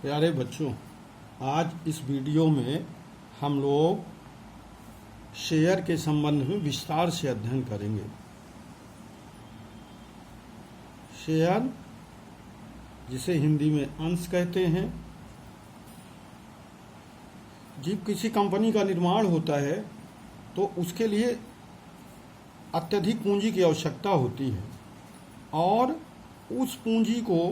प्यारे बच्चों, आज इस वीडियो में हम लोग शेयर के संबंध में विस्तार से अध्ययन करेंगे। शेयर, जिसे हिंदी में अंश कहते हैं, जब किसी कंपनी का निर्माण होता है तो उसके लिए अत्यधिक पूंजी की आवश्यकता होती है और उस पूंजी को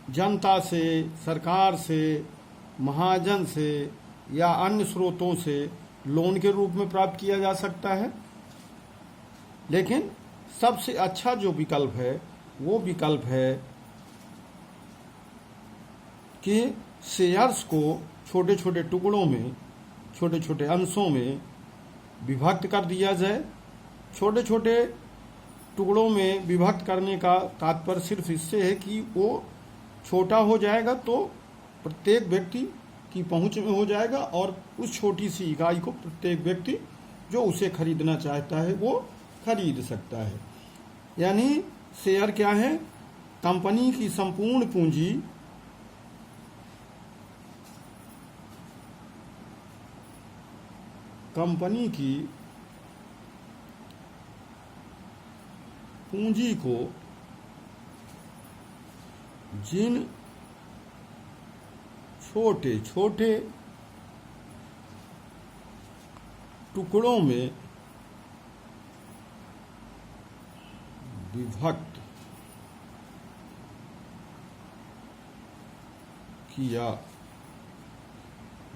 जनता से, सरकार से, महाजन से या अन्य स्रोतों से लोन के रूप में प्राप्त किया जा सकता है। लेकिन सबसे अच्छा जो विकल्प है वो विकल्प है कि शेयर्स को छोटे छोटे टुकड़ों में, छोटे छोटे अंशों में विभक्त कर दिया जाए। छोटे छोटे टुकड़ों में विभक्त करने का तात्पर्य सिर्फ इससे है कि वो छोटा हो जाएगा तो प्रत्येक व्यक्ति की पहुंच में हो जाएगा और उस छोटी सी इकाई को प्रत्येक व्यक्ति जो उसे खरीदना चाहता है वो खरीद सकता है। यानी शेयर क्या है? कंपनी की संपूर्ण पूंजी कंपनी की पूंजी को जिन छोटे छोटे टुकड़ों में विभक्त किया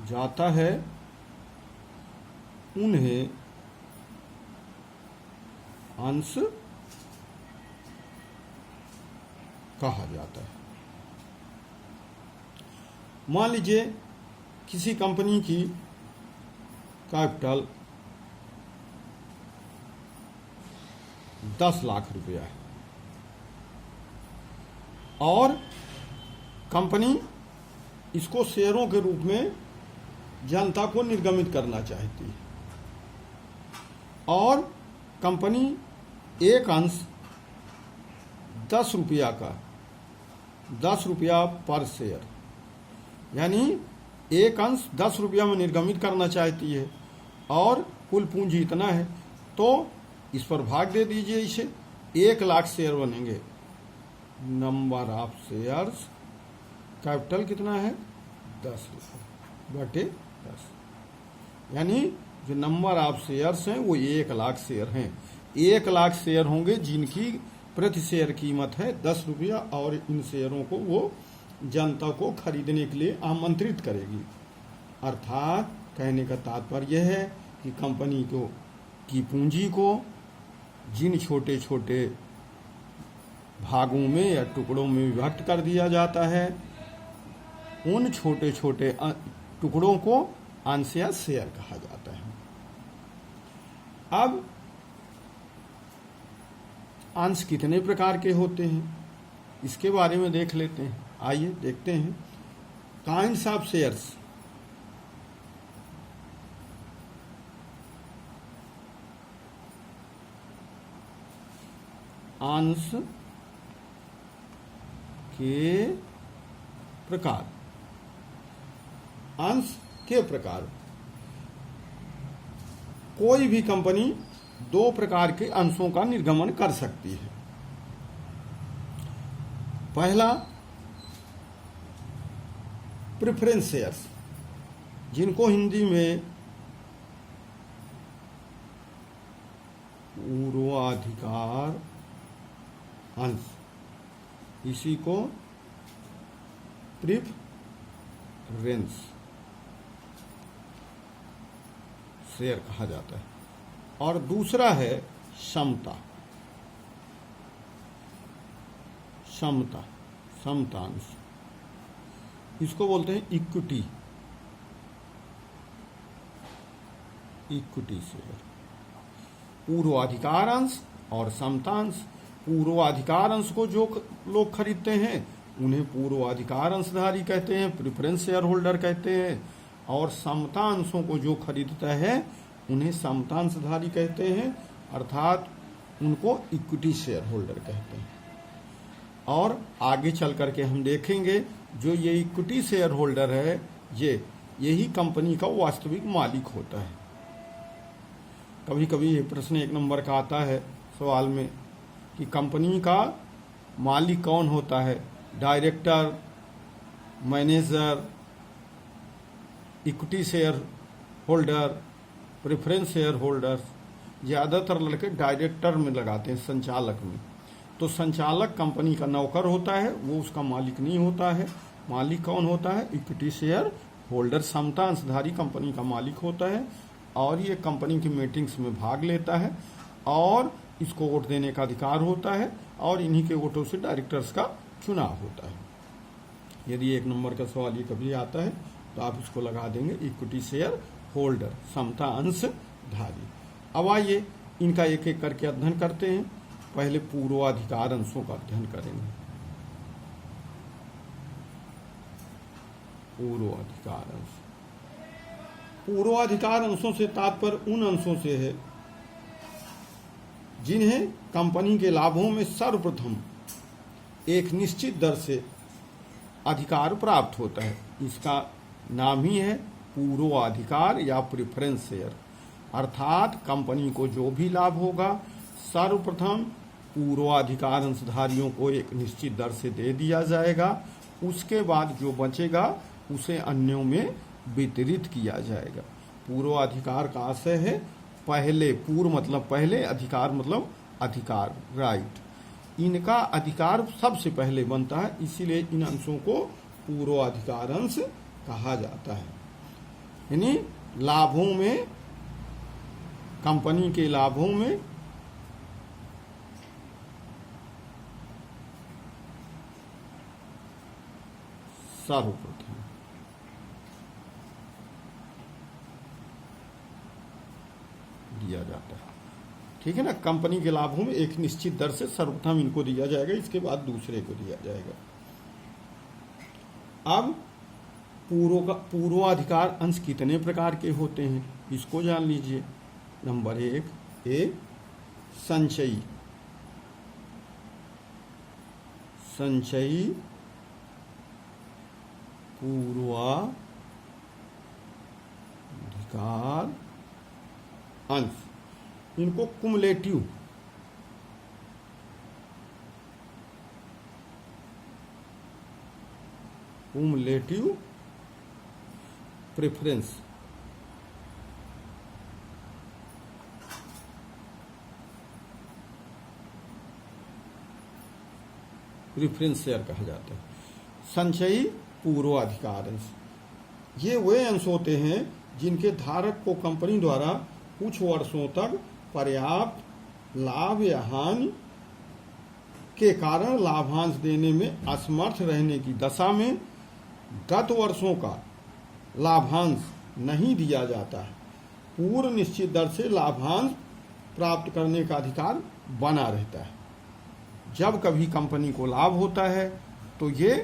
जाता है उन्हें अंश कहा जाता है। मान लीजिए किसी कंपनी की कैपिटल 10 लाख रुपया है और कंपनी इसको शेयरों के रूप में जनता को निर्गमित करना चाहती है और कंपनी एक अंश 10 रुपया का, 10 रुपया पर शेयर, यानी एक अंश 10 रुपया में निर्गमित करना चाहती है और कुल पूंजी इतना है, तो इस पर भाग दे दीजिए। इसे 1 लाख शेयर बनेंगे। नंबर ऑफ शेयर्स, कैपिटल कितना है? 10 रुपये बटे 10, यानी जो नंबर ऑफ शेयर्स हैं वो 1 लाख शेयर हैं। 1 लाख शेयर होंगे जिनकी प्रति शेयर कीमत है 10 रुपया और इन शेयरों को वो जनता को खरीदने के लिए आमंत्रित करेगी। अर्थात कहने का तात्पर्य यह है कि कंपनी की पूंजी को जिन छोटे छोटे भागों में या टुकड़ों में विभक्त कर दिया जाता है उन छोटे छोटे टुकड़ों को अंश या शेयर कहा जाता है। अब अंश कितने प्रकार के होते हैं इसके बारे में देख लेते हैं। आइए देखते हैं। Kinds of shares. अंश के प्रकार। अंश के प्रकार। कोई भी कंपनी 2 प्रकार के अंशों का निर्गमन कर सकती है। पहला, प्रेफरेंस शेयर्स, जिनको हिंदी में पूर्वाधिकार अंश, इसी को प्रेफरेंस शेयर कहा जाता है। और दूसरा है समता अंश, इसको बोलते हैं इक्विटी शेयर। पूर्वाधिकार अंश और समतांश। पूर्वाधिकार अंश को जो लोग खरीदते हैं उन्हें पूर्वाधिकार अंशधारी कहते हैं, प्रेफरेंस शेयर होल्डर कहते हैं, और समता अंशों को जो खरीदता है उन्हें समतांशधारी कहते हैं, अर्थात उनको इक्विटी शेयर होल्डर कहते हैं। और आगे चल करके हम देखेंगे जो ये इक्विटी शेयर होल्डर है यही कंपनी का वास्तविक मालिक होता है। कभी कभी ये प्रश्न 1 नंबर का आता है सवाल में कि कंपनी का मालिक कौन होता है, director, manager, equity share holder, preference share holder. ज़्यादातर लड़के डायरेक्टर में लगाते हैं, संचालक में। तो संचालक कंपनी का नौकर होता है, वो उसका मालिक नहीं होता है। मालिक कौन होता है? इक्विटी शेयर होल्डर, समता अंशधारी कंपनी का मालिक होता है और ये कंपनी की मीटिंग्स में भाग लेता है और इसको वोट देने का अधिकार होता है और इन्हीं के वोटों से डायरेक्टर्स का चुनाव होता है। यदि 1 नंबर का सवाल ये कभी आता है तो आप इसको लगा देंगे इक्विटी शेयर होल्डर, समता अंशधारी। अब आइए इनका एक एक करके अध्ययन करते हैं। पहले पूर्वाधिकार अंशों का अध्ययन करेंगे। पूर्वाधिकार अंश, पूर्वाधिकार अंशों से तात्पर्य उन अंशों से है जिन्हें कंपनी के लाभों में सर्वप्रथम एक निश्चित दर से अधिकार प्राप्त होता है। इसका नाम ही है पूर्वाधिकार या प्रेफरेंस शेयर। अर्थात कंपनी को जो भी लाभ होगा सर्वप्रथम पूर्वाधिकार अंशधारियों को एक निश्चित दर से दे दिया जाएगा। उसके बाद जो बचेगा उसे अन्यों में वितरित किया जाएगा। पूर्वाधिकार का आशय है पहले, पूर्व मतलब पहले, अधिकार मतलब अधिकार, राइट। इनका अधिकार सबसे पहले बनता है, इसीलिए इन अंशों को पूर्वाधिकार अंश कहा जाता है। यानी लाभों में, कंपनी के लाभों में सर्वप्रथम दिया जाता है। ठीक है ना, कंपनी के लाभों में एक निश्चित दर से सर्वप्रथम इनको दिया जाएगा, इसके बाद दूसरे को दिया जाएगा। अब पूर्वाधिकार अंश कितने प्रकार के होते हैं इसको जान लीजिए। नंबर 1, संचयी। संचयी पूर्वाधिकार अंश, इनको कुमुलेटिव प्रेफरेंस शेयर कहा जाता है। संचयी पूर्वाधिकार अंश, ये वे अंश होते हैं जिनके धारक को कंपनी द्वारा कुछ वर्षों तक पर्याप्त लाभ या हानि के कारण लाभांश देने में असमर्थ रहने की दशा में गत वर्षों का लाभांश नहीं दिया जाता है। पूर्व निश्चित दर से लाभांश प्राप्त करने का अधिकार बना रहता है। जब कभी कंपनी को लाभ होता है तो ये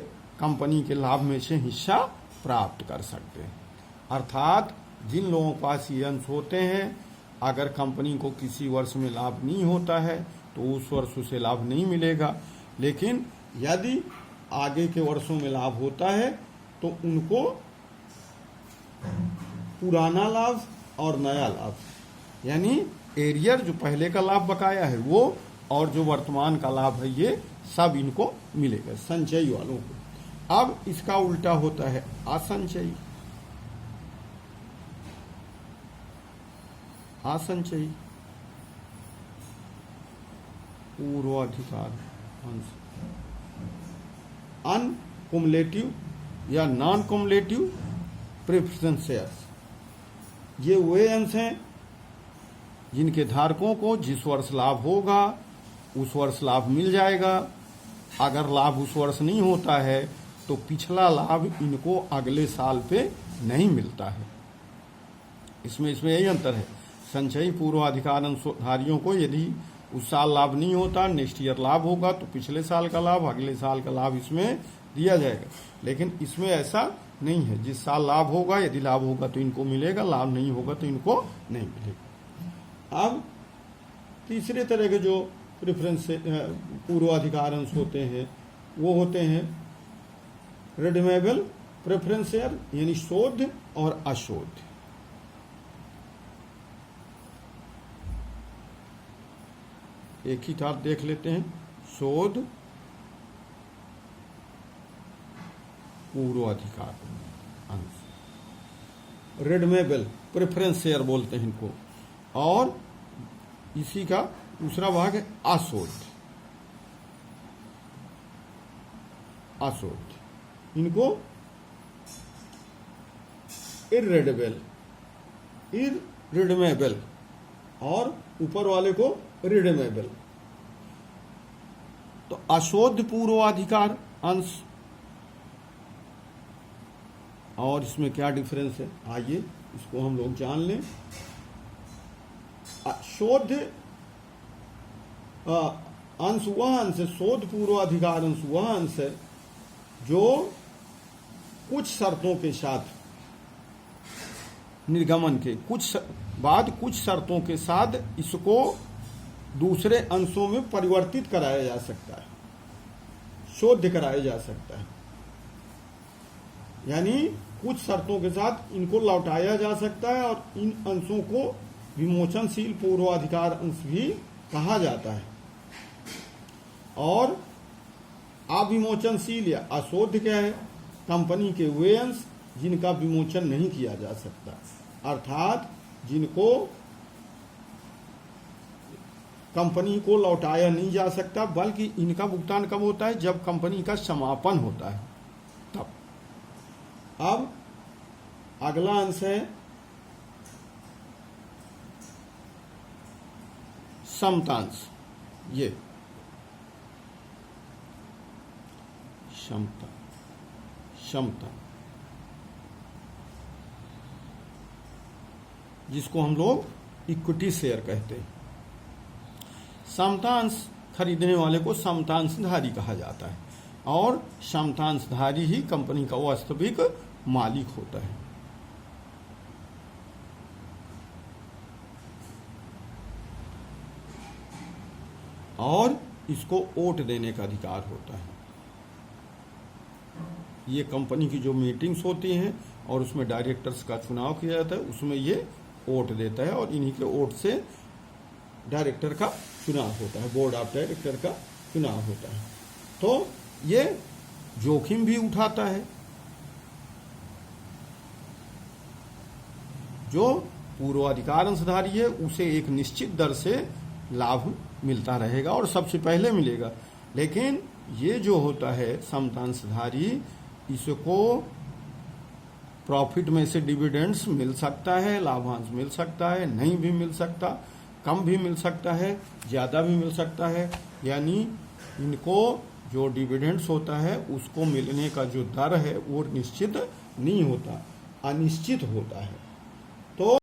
कंपनी के लाभ में से हिस्सा प्राप्त कर सकते हैं। अर्थात जिन लोगों के पास ये अंश होते हैं, अगर कंपनी को किसी वर्ष में लाभ नहीं होता है तो उस वर्ष उसे लाभ नहीं मिलेगा, लेकिन यदि आगे के वर्षों में लाभ होता है तो उनको पुराना लाभ और नया लाभ, यानी एरियर जो पहले का लाभ बकाया है वो और जो वर्तमान का लाभ है ये सब इनको मिलेगा, संचयी वालों को। अब इसका उल्टा होता है असंचयी। असंचयी पूर्वाधिकार अंश, अनकुमुलेटिव या नॉन कुमुलेटिव प्रेफरेंस शेयर्स, ये वे अंश हैं जिनके धारकों को जिस वर्ष लाभ होगा उस वर्ष लाभ मिल जाएगा। अगर लाभ उस वर्ष नहीं होता है तो पिछला लाभ इनको अगले साल पे नहीं मिलता है। इसमें यही अंतर है। संचयी पूर्वाधिकार अंशधारियों को यदि उस साल लाभ नहीं होता, नेक्स्ट ईयर लाभ होगा तो पिछले साल का लाभ, अगले साल का लाभ इसमें दिया जाएगा। लेकिन इसमें ऐसा नहीं है, जिस साल लाभ होगा, यदि लाभ होगा तो इनको मिलेगा, लाभ नहीं होगा तो इनको नहीं मिलेगा। अब तीसरे तरह के जो प्रेफरेंस पूर्वाधिकार अंश होते हैं वो होते हैं रिडीमेबल प्रेफरेंस शेयर यानी शोध और अशोध। एक ही साथ देख लेते हैं। शोध पूर्वाधिकार अंश, रिडीमेबल प्रेफरेंस शेयर बोलते हैं इनको, और इसी का दूसरा भाग है अशोध। अशोध इनको इररिडीमेबल और ऊपर वाले को रिडीमेबल। तो अशोध पूर्वाधिकार अंश और इसमें क्या डिफरेंस है, आइए इसको हम लोग जान लें। शोध अंश वह अंश है, शोध पूर्वाधिकार अंश वह अंश है जो कुछ शर्तों के साथ निर्गमन के कुछ शर्तों के साथ इसको दूसरे अंशों में परिवर्तित कराया जा सकता है, शोध कराया जा सकता है। यानी कुछ शर्तों के साथ इनको लौटाया जा सकता है और इन अंशों को विमोचनशील पूर्वाधिकार अंश भी कहा जाता है। और अविमोचनशील या अशोध क्या है, कंपनी के वे अंश जिनका विमोचन नहीं किया जा सकता, अर्थात जिनको कंपनी को लौटाया नहीं जा सकता, बल्कि इनका भुगतान कब होता है, जब कंपनी का समापन होता है तब। अब अगला अंश है समतांश। ये क्षमता जिसको हम लोग इक्विटी शेयर कहते हैं। समतांश खरीदने वाले को समतांशधारी कहा जाता है और समतांशधारी ही कंपनी का वास्तविक मालिक होता है। और इसको वोट देने का अधिकार होता है। ये कंपनी की जो मीटिंग्स होती हैं और उसमें डायरेक्टर्स का चुनाव किया जाता है, उसमें ये वोट देता है और इन्हीं के वोट से डायरेक्टर का चुनाव होता है, बोर्ड ऑफ डायरेक्टर का चुनाव होता है। तो ये जोखिम भी उठाता है। जो पूर्वाधिकार अंशधारी है उसे एक निश्चित दर से लाभ मिलता रहेगा और सबसे पहले मिलेगा, लेकिन ये जो होता है समतांशधारी, इसको प्रॉफिट में से डिविडेंड्स मिल सकता है, लाभांश मिल सकता है, नहीं भी मिल सकता, कम भी मिल सकता है, ज़्यादा भी मिल सकता है। यानी इनको जो डिविडेंड्स होता है उसको मिलने का जो दर है वो निश्चित नहीं होता, अनिश्चित होता है। तो